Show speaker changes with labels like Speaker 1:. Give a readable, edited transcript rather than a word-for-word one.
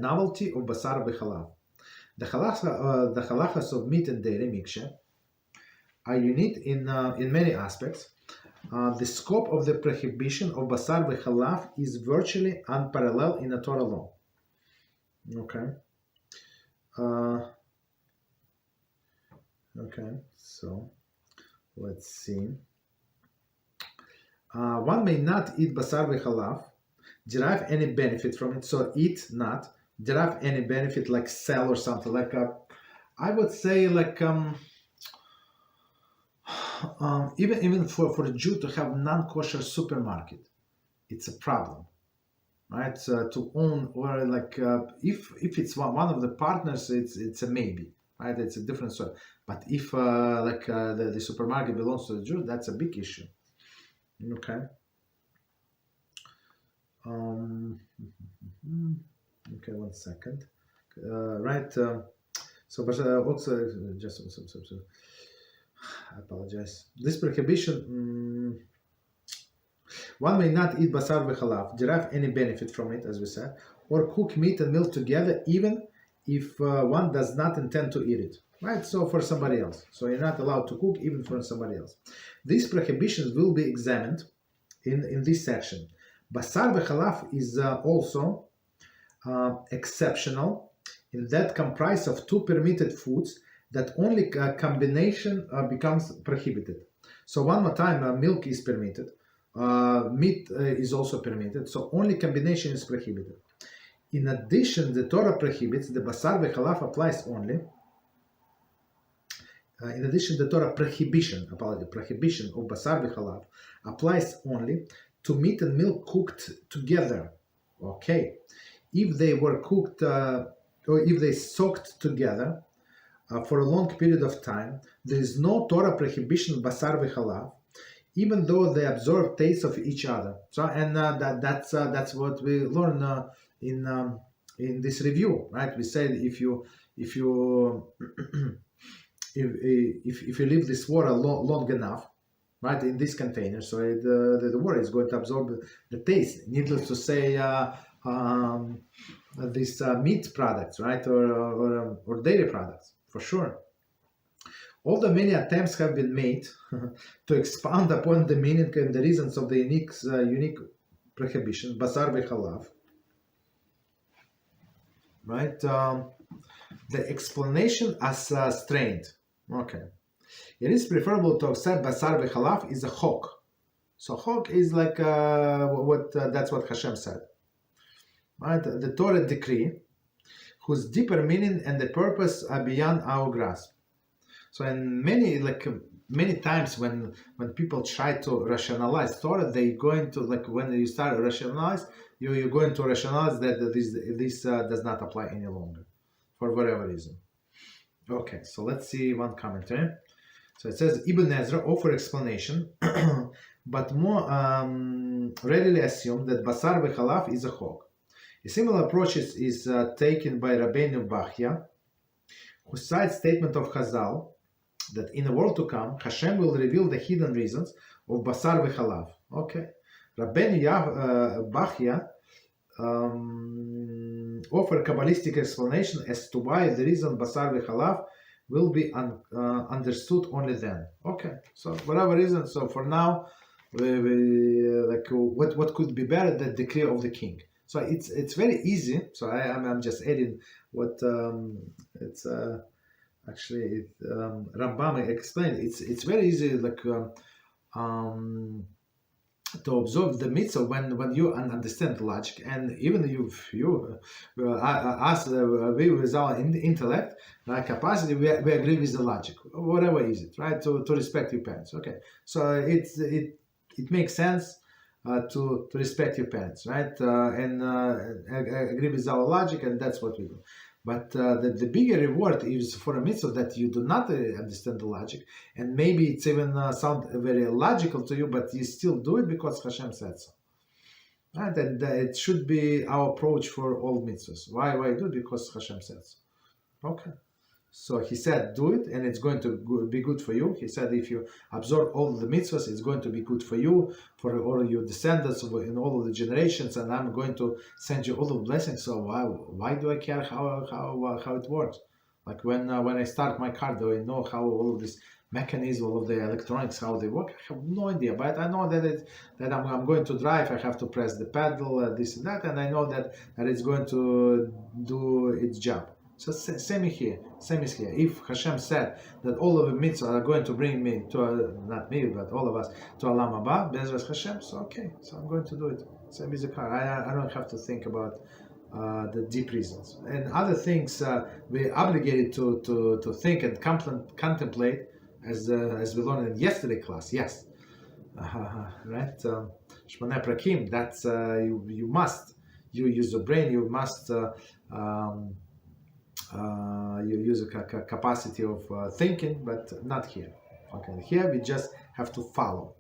Speaker 1: novelty of basar v'chalav. The halachos of meat and dairy mixture are unique in many aspects. The scope of the prohibition of basar v'chalav is virtually unparalleled in the Torah law. Okay. Okay, so let's see. One may not eat basar v'chalav, derive any benefit from it. So eat not, derive any benefit, like sell or something. Like I would say, like even for a Jew to have non-kosher supermarket, it's a problem, right? To own, or like if it's one of the partners, it's a maybe, right? It's a different story. But if the supermarket belongs to the Jew, that's a big issue. Okay. Okay, 1 second. Right. So, but also just I apologize. This prohibition. One may not eat basar v'chalav, derive any benefit from it, as we said, or cook meat and milk together, even if one does not intend to eat it. Right, so for somebody else. So you're not allowed to cook even for somebody else. These prohibitions will be examined in this section. Basar v'chalav is also exceptional in that comprise of two permitted foods that only combination becomes prohibited. So one more time, milk is permitted, meat is also permitted, so only combination is prohibited. In addition, the Torah prohibits, the basar v'chalav applies only. In addition, the Torah prohibition of basar v'chalav applies only to meat and milk cooked together. Okay, if they were cooked or if they soaked together for a long period of time, there is no Torah prohibition of basar v'chalav, even though they absorb taste of each other. So, and that's what we learn in this review, right? We said if you if you leave this water long enough, right, in this container, so the water is going to absorb the taste. Needless to say, these meat products, right, or dairy products, for sure. Although many attempts have been made to expound upon the meaning and the reasons of the unique prohibition, basar v'chalav, right, the explanation as strained. Okay, it is preferable to accept basar v'chalav is a chok. So chok is like that's what HaShem said, right? The Torah decree, whose deeper meaning and the purpose are beyond our grasp. So, in many times when people try to rationalize Torah, they going to, like, when you start to rationalize, you're going to rationalize that this does not apply any longer, for whatever reason. Okay, so let's see one commentary. So it says, Ibn Ezra offer explanation, but more readily assume that basar v'chalav is a chok. A similar approach is taken by Rabbeinu Bachya, who cites statement of Chazal that in the world to come, HaShem will reveal the hidden reasons of basar v'chalav. Okay, Rabbeinu Bachya offer Kabbalistic explanation as to why the reason basar v'chalav will be understood only then. Okay, so whatever reason. So for now, like what could be better than the decree of the king? So it's very easy. So I'm just adding what it's actually Rambam explained. It's very easy, like to observe the mitzvah when you understand logic, and even if you ask we with our intellect capacity, we agree with the logic, whatever is it, right? To respect your parents. Okay, so it makes sense to respect your parents, right? And agree with our logic, and that's what we do. But the bigger reward is for a mitzvah that you do not understand the logic, and maybe it's even sound very illogical to you, but you still do it because HaShem said so. Right? And it should be our approach for all mitzvahs. Why do it? Because HaShem said so. Okay. So he said, do it, and it's going to be good for you. He said, if you absorb all of the mitzvahs, it's going to be good for you, for all of your descendants, in all of the generations, and I'm going to send you all of blessings. So why do I care how it works? Like when I start my car, do I know how all of this mechanism, all of the electronics, how they work? I have no idea, but I know that I'm going to drive. I have to press the pedal, this and that, and I know that it's going to do its job. So same is here. If HaShem said that all of the mitzvahs are going to bring me to, not me, but all of us, to Olam Haba, Beezrat HaShem, so okay, so I'm going to do it. Same as the car. I don't have to think about the deep reasons. And other things we're obligated to think and contemplate, as we learned in yesterday's class. Yes. Right? Shmoneh Prakim, that's you must. You use your brain, you must you use a capacity of thinking, but not here. Okay, here we just have to follow.